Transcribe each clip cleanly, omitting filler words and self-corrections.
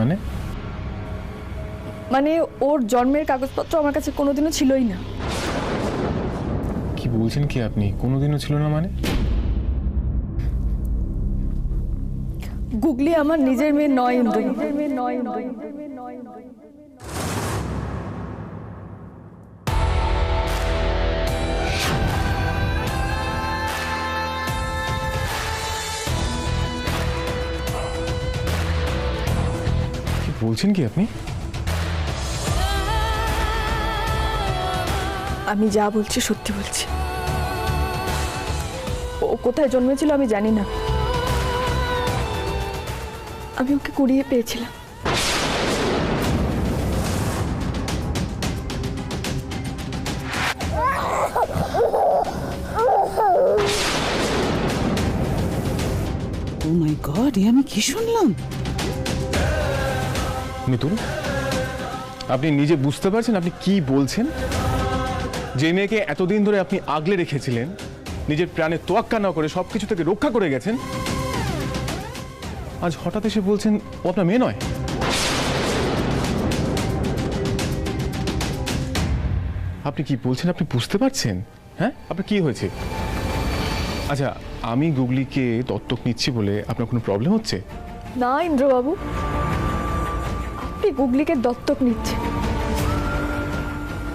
মানে? মানে ওর জন্মের কাগজপত্র আমার কাছে কোনোদিনও ছিলই না। কি বলছেন কি আপনি? কোনোদিনও ছিল না মানে? গুগলি আমার নিজের মেয়ে নয় ইন্দ্র। কি বলছেন কি আপনি? আমি যা বলছি সত্যি বলছি। ও কোথায় জন্মেছিল আমি জানি না, আমি ওকে কুড়িয়ে পেয়েছিলাম। ও মাই গড, এ আমি কি শুনলাম? মিতুল, আপনি নিজে বুঝতে পারছেন আপনি কি বলছেন? যে মেয়েকে এতদিন ধরে আপনি আগলে রেখেছিলেন, নিজের প্রাণে তোয়াক্কা না করে সবকিছু থেকে রক্ষা করে গেছেন, আজ হঠাৎ এসে বলছেন ও আপনার মেয়ে নয়। আপনি কি বলছেন আপনি বুঝতে পারছেন? হ্যাঁ, আপনার কি হয়েছে? আচ্ছা, আমি গুগলিকে দত্তক নিচ্ছি বলে আপনার কোনো প্রবলেম হচ্ছে? না ইন্দ্রবাবু, আপনি গুগলিকে দত্তক নিচ্ছেন,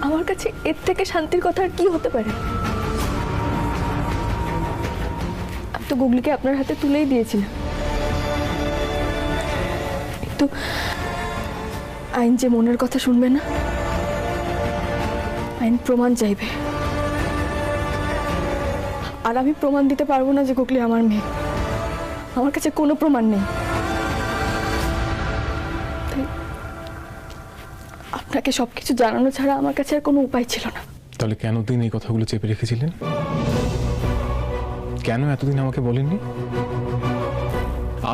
আমার কাছে এর থেকে শান্তির কথা আর কি হতে পারে? আমি তো গুগলিকে আপনার হাতে তুলেই দিয়েছিলাম, কিন্তু আইন যে মনের কথা শুনবে না, আইন প্রমাণ চাইবে, আর আমি প্রমাণ দিতে পারবো না যে গুগলি আমার মেয়ে। আমার কাছে কোনো প্রমাণ নেই। আপনাকে সবকিছু জানানো ছাড়া আমার কাছে আর কোনো উপায় ছিল না। তাহলে কেন দিন এই কথাগুলো চেপে রেখেছিলেন? কেন এতদিন আমাকে বলেননি?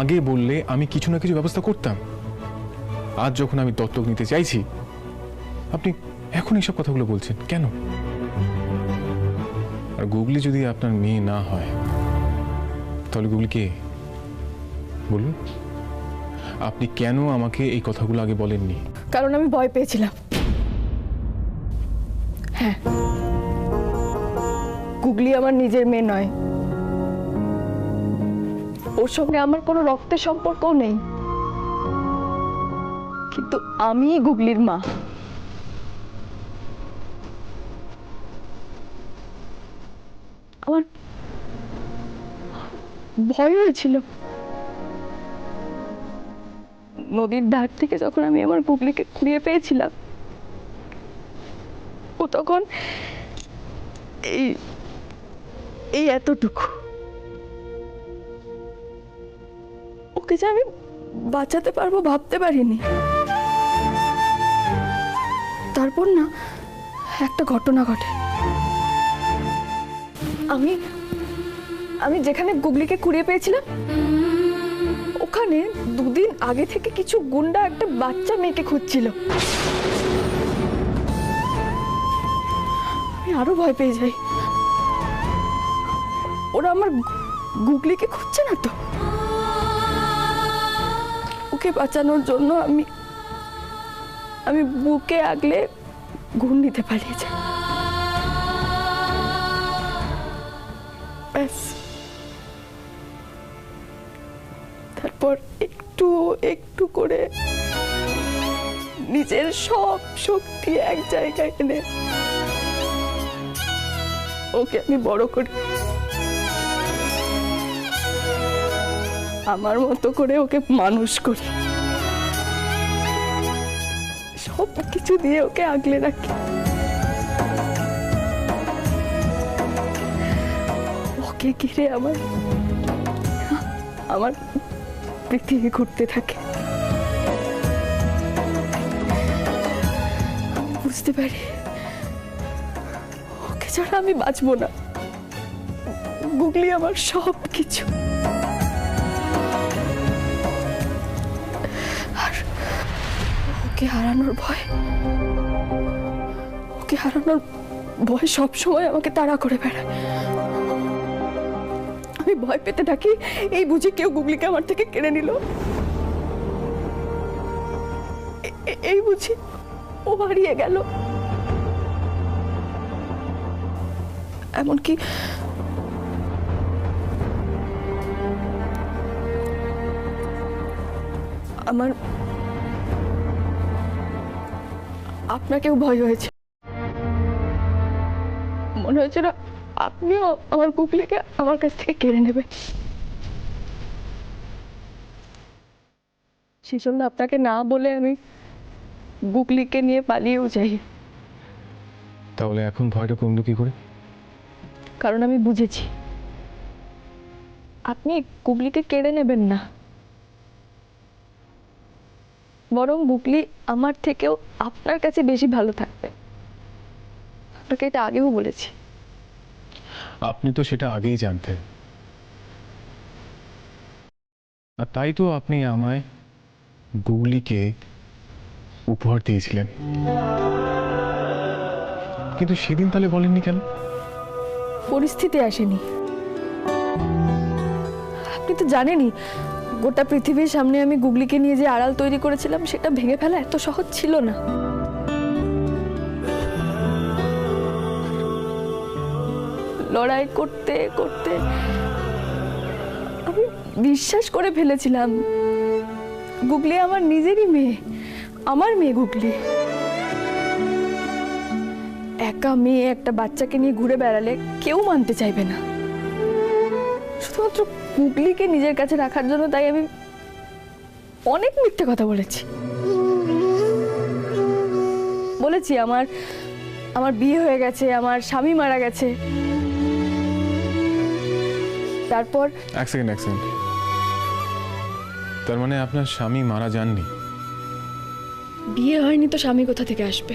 আগে বললে আমি কিছু না কিছু ব্যবস্থা করতাম। আজ যখন আমি দত্তক নিতে চাইছি, আপনি এখন এইসব কথাগুলো বলছেন কেন? আর গুগলি যদি আপনার মেয়ে না হয়, তাহলে গুগলি কে বলুন? আপনি কেন আমাকে এই কথাগুলো আগে বলেননি? কারণ আমি ভয় পেয়েছিলাম। হ্যাঁ, গুগলি আমার নিজের মেয়ে নয়, ওর সঙ্গে আমার কোনো রক্তের সম্পর্কও নেই, কিন্তু আমি গুগলির মা। আমার ভয় হয়েছিল নদীর ধার থেকে যখন আমি আমার গুগলিকে কুড়িয়ে পেয়েছিলাম, ও তখন এই এই এতটুকু। ওকে যে আমি বাঁচাতে পারবো ভাবতে পারিনি। তারপর না একটা ঘটনা ঘটে। আমি আমি যেখানে গুগলিকে কুড়িয়ে পেয়েছিলাম, ওখানে দুদিন আগে থেকে কিছু গুন্ডা একটা বাচ্চা মেয়েকে খুঁজছিল। আমি আরো ভয় পেয়ে যাই। ওরা আমার গুগলিকে খুঁজছে না তো? ওকে বাঁচানোর জন্য আমি বুকে আগলে ঘুম নিতে পালিয়ে যাই। ব্যাস, তারপর একটু একটু করে নিজের সব শক্তি এক জায়গায় এনে ওকে আমি বড় করি। আমার মতো করে ওকে মানুষ করি, সব কিছু দিয়ে ওকে আগলে রাখি। ওকে ঘিরে আমার পৃথিবী ঘুরতে থাকে। বুঝতে পারি ওকে ছাড়া আমি বাঁচবো না। গুগলি আমার সব কিছু। আর ওকে হারানোর ভয় সবসময় আমাকে তাড়া করে বেড়ায়। আমি ভয় পেতে থাকি এই বুঝি কেউ গুগলিকে আমার থেকে কেড়ে নিল। এই বুঝি ও হারিয়ে গেল। এমনকি আমার আপনাকেও ভয় হয়েছে, মনে হচ্ছে না আপনিও আমার গুগলিকে আমার কাছ থেকে কেড়ে নেবে। সেই জন্য আপনাকে না বলে আমি গুগলিকে নিয়ে পালিয়েও যাই, তাহলে এখন ভয়টা কমলো কি করে? কারণ আমি বুঝেছি আপনি গুগলিকে কেড়ে নেবেন না, বরং গুগলি আমার থেকেও আপনার কাছে বেশি ভালো থাকবে। আপনাকে এটা আগেও বলেছি। আপনি তো সেটা আগেই জানতেন, আর তাই তো আপনি আমায় গুগলিকে উপহার দিয়েছিলেন। কিন্তু সেদিন তাহলে বলেননি কেন? পরিস্থিতি আসেনি। আপনি তো জানেনই গোটা পৃথিবীর সামনে আমি গুগলিকে নিয়ে যে আড়াল তৈরি করেছিলাম সেটা ভেঙে ফেলা এত সহজ ছিল না। লড়াই করতে করতে আমি বিশ্বাস করে ফেলেছিলাম গুগলি আমার নিজেরই মেয়ে, আমার মেয়ে গুগলি। একা মেয়ে একটা বাচ্চাকে নিয়ে ঘুরে বেড়ালে কেউ মানতে চাইবে না। শুধুমাত্র গুগলিকে নিজের কাছে রাখার জন্য তাই আমি অনেক মিথ্যে কথা বলেছি। বলেছি আমার বিয়ে হয়ে গেছে, আমার স্বামী মারা গেছে। তারপর এক সেকেন্ড। তার মানে আপনার স্বামী মারা যাননি? বিয়ে হয়নি তো স্বামী কোথা থেকে আসবে?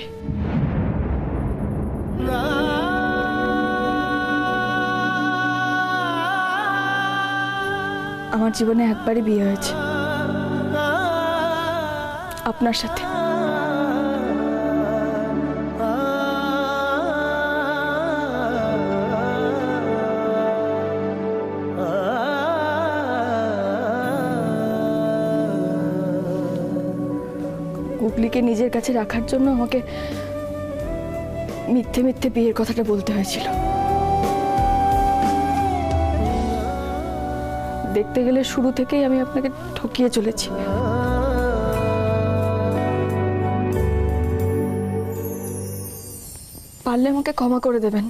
আমার জীবনে একবারই বিয়ে হয়েছে, আপনার সাথে। গুগলিকে নিজের কাছে রাখার জন্য আমাকে মিথ্যে মিথ্যে বিয়ের কথাটা বলতে হয়েছিল। দেখতে গেলে শুরু থেকেই আমি আপনাকে ঠকিয়ে চলেছি। পারলে আমাকে ক্ষমা করে দেবেন।